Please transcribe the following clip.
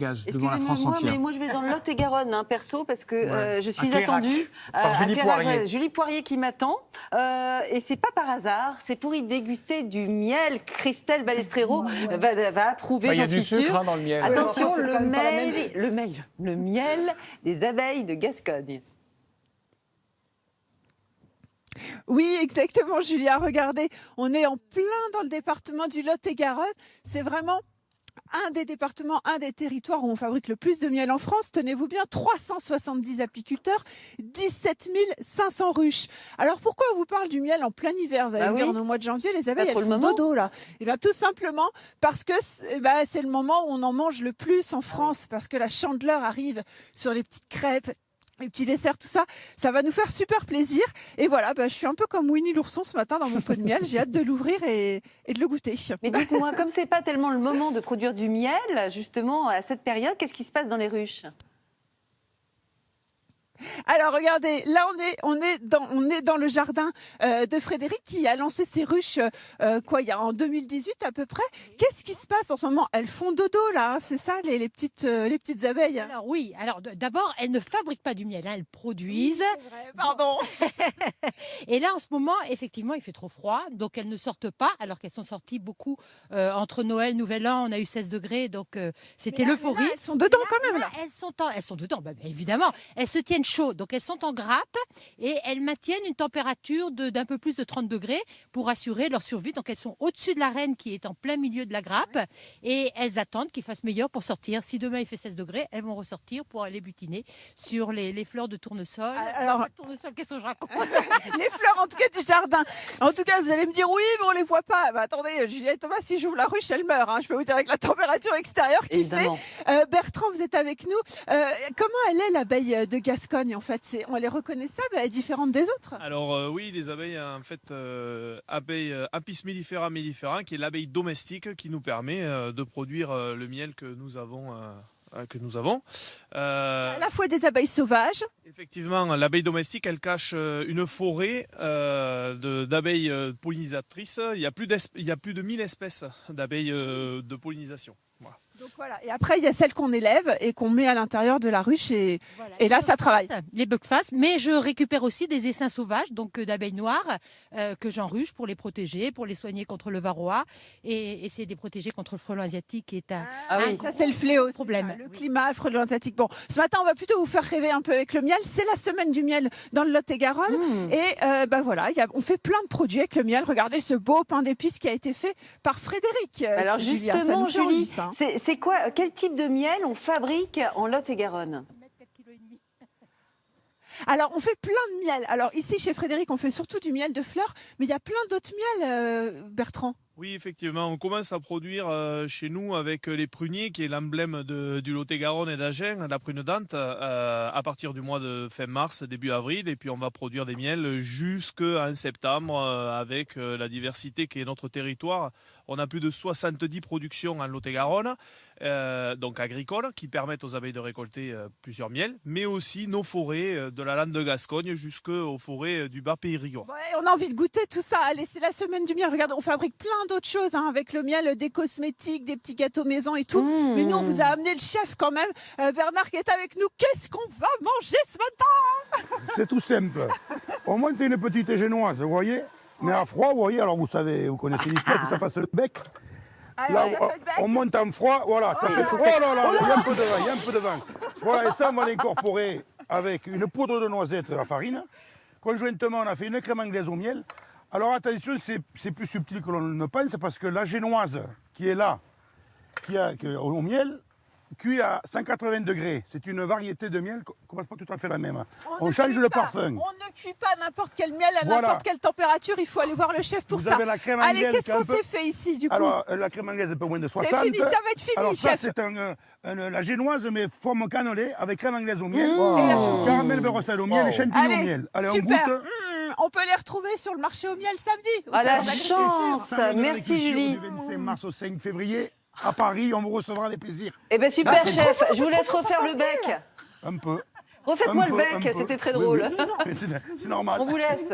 devant la France Excusez-moi, entière. mais moi je vais dans le Lot-et-Garonne, perso, parce que je suis Clairac, attendue par Julie Poirier. Julie Poirier qui m'attend. Et c'est pas par hasard, c'est pour y déguster du miel. Christelle Balestrero va approuver, Il y a j'en du suis sucre sûre. dans le miel. Attention, c'est quand même pas la même. le miel des abeilles de Gascogne. Oui, exactement, Julia. Regardez, on est en plein dans le département du Lot-et-Garonne. C'est vraiment un des départements, un des territoires où on fabrique le plus de miel en France. Tenez-vous bien, 370 apiculteurs, 17 500 ruches. Alors pourquoi on vous parle du miel en plein hiver? Vous allez me dire, au mois de janvier, les abeilles, elles font dodo là. Et bien tout simplement parce que c'est le moment où on en mange le plus en France, parce que la chandeleur arrive sur les petites crêpes, les petits desserts, tout ça, ça va nous faire super plaisir. Et voilà, je suis un peu comme Winnie l'ourson ce matin dans mon pot de miel. J'ai hâte de l'ouvrir et de le goûter. Mais dites-moi, comme c'est pas tellement le moment de produire du miel, justement, à cette période, qu'est-ce qui se passe dans les ruches ? Alors regardez, là on est dans le jardin de Frédéric qui a lancé ses ruches en 2018 à peu près. Qu'est-ce qui se passe en ce moment? Elles font dodo là, c'est ça les petites abeilles? Alors oui, d'abord elles ne fabriquent pas du miel, elles produisent. Oui, c'est vrai, pardon. Et là en ce moment effectivement il fait trop froid, donc elles ne sortent pas alors qu'elles sont sorties beaucoup entre Noël, Nouvel An, on a eu 16 degrés, donc c'était l'euphorie. Elles sont dedans quand même là. Elles sont dedans, évidemment. Elles se tiennent chaud, donc elles sont en grappe et elles maintiennent une température d'un peu plus de 30 degrés pour assurer leur survie. Donc elles sont au-dessus de la reine qui est en plein milieu de la grappe et elles attendent qu'il fasse meilleur pour sortir. Si demain il fait 16 degrés, elles vont ressortir pour aller butiner sur les fleurs de tournesol. Alors, tournesol, qu'est-ce que je raconte? Les fleurs en tout cas du jardin. En tout cas, vous allez me dire oui, mais on les voit pas. Attendez, Juliette et Thomas, si j'ouvre la ruche, elle meurt. Je peux vous dire avec la température extérieure qu'il fait. Bertrand, vous êtes avec nous. Comment elle est l'abeille de Gascogne en fait? Elle est reconnaissable, elle est différente des autres? Alors oui, les abeilles, en fait, abeille Apis mellifera mellifera, qui est l'abeille domestique qui nous permet de produire le miel que nous avons. À la fois des abeilles sauvages. Effectivement, l'abeille domestique, elle cache une forêt d'abeilles pollinisatrices. Il y a plus de 1000 espèces d'abeilles de pollinisation. Voilà. Donc voilà. Et après, il y a celles qu'on élève et qu'on met à l'intérieur de la ruche et là, ça travaille. Les buckfast, mais je récupère aussi des essaims sauvages, donc d'abeilles noires, que j'enruche pour les protéger, pour les soigner contre le varroa et essayer de les protéger contre le frelon asiatique qui est un ça c'est le fléau, problème. Le climat, le frelon asiatique. Bon, ce matin, on va plutôt vous faire rêver un peu avec le miel. C'est la semaine du miel dans le Lot-et-Garonne. Et voilà, on fait plein de produits avec le miel. Regardez ce beau pain d'épices qui a été fait par Frédéric. Alors justement, Julie, c'est quel type de miel on fabrique en Lot-et-Garonne? Alors, on fait plein de miel. Alors, ici, chez Frédéric, on fait surtout du miel de fleurs, mais il y a plein d'autres miels, Bertrand. Oui, effectivement, on commence à produire chez nous avec les pruniers, qui est l'emblème du Lot-et-Garonne et d'Agen, la prune dente, à partir du mois de fin mars, début avril. Et puis on va produire des miels jusqu'en septembre avec la diversité qui est notre territoire. On a plus de 70 productions en Lot-et-Garonne, donc agricoles, qui permettent aux abeilles de récolter plusieurs miels, mais aussi nos forêts de la lande de Gascogne jusqu'aux forêts du bas Périgord. Ouais, on a envie de goûter tout ça. Allez, c'est la semaine du miel. Regarde, on fabrique plein d'autres choses avec le miel, des cosmétiques, des petits gâteaux maison et tout. Mais nous, on vous a amené le chef quand même, Bernard qui est avec nous. Qu'est-ce qu'on va manger ce matin? C'est tout simple. On monte une petite génoise, vous voyez, mais à froid, vous voyez. Alors vous savez, vous connaissez l'histoire, que ça fasse le bec. Là, on monte en froid, voilà, ça fait. Oh là là, il y a un peu de vin, il y a un peu de vin. Voilà, et ça, on va l'incorporer avec une poudre de noisette de la farine. Conjointement, on a fait une crème anglaise au miel. Alors attention, c'est plus subtil que l'on ne pense, parce que la génoise qui est là, au miel, cuit à 180 degrés. C'est une variété de miel qu'on ne passe pas tout à fait la même. On change le parfum. On ne cuit pas n'importe quel miel à n'importe quelle température. Il faut aller voir le chef pour ça. Avez la crème anglaise. Allez, qu'est-ce qu'on s'est fait ici du coup? Alors, la crème anglaise, un peu moins de 60. C'est fini, ça va être fini, alors, chef. Ça, c'est la génoise, mais forme cannelée, avec crème anglaise au miel. Et la chantilly. Caramel beurre sel au miel et champignons au miel. Allez, super. on goûte. On peut les retrouver sur le marché au miel samedi. Ah, la chance. Merci, Julie. Du 25 mars au 5 février. À Paris, on vous recevra avec plaisir. Eh bien super, chef. Je vous laisse refaire le bec. Un peu. Refaites-moi le bec, c'était très drôle. C'est normal. On vous laisse.